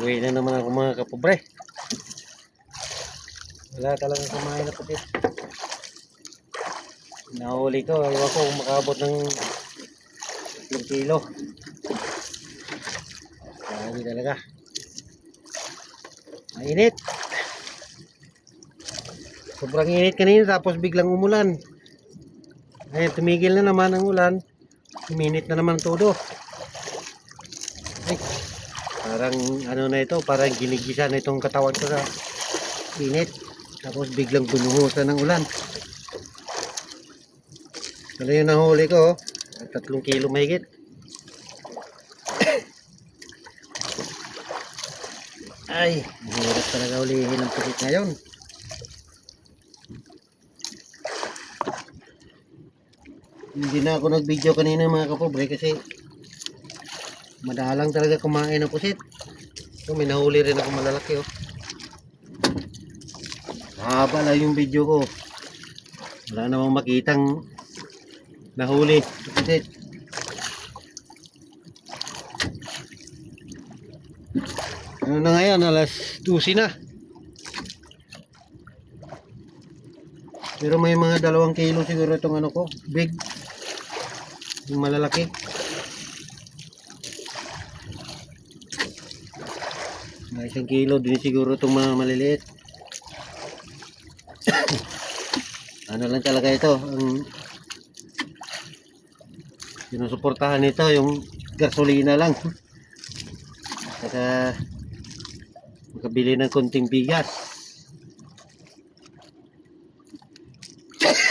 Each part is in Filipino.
Uwi na naman ako mga kapobre. Wala talagang kumain na pusit. Nahuli ko, ayaw ko kung makabot ng 1 kilo. Marami talaga. Mainit. Sobrang init kanina tapos biglang umulan. Ngayon tumigil na naman ang ulan. Uminit na naman todo. Ay, parang ano na ito, parang ginigisa na itong katawan ko sa init. Tapos biglang binuhusan ng ulan. Ano yung nahuli ko? 3 kilo mahigit. Ay, mahirap talaga ulihin ang pusit ngayon. Hindi na ako nag-video kanina mga kapobre kasi madalang talaga kumain ng pusit. So, may nahuli rin ako malalaki oh. Haba lang yung video ko. Wala namang makitang nahuli pusit. Ano na ngayon? Alas 12 na. Pero may mga 2 kilo siguro itong ano ko. Big. Yung malalaki. May 1 kilo din siguro itong mga maliliit. Ano lang talaga ito. Ang sinusuportahan nito yung gasolina lang. Saka makabili ng konting bigas.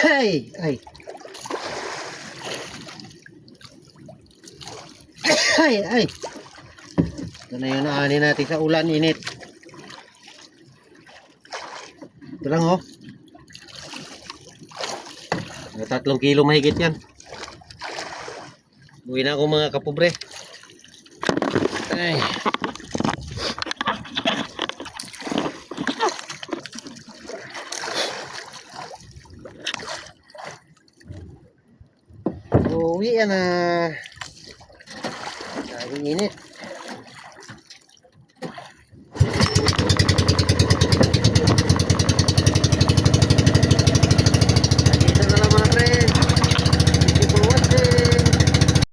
Ay, ay. Ay, ay. Ito na yung naanin natin sa ulan, init. Ito lang oh. 3 kilo mahigit yan. Uwi na ako mga kapobre. Ay. Uwi yan na. Laging init.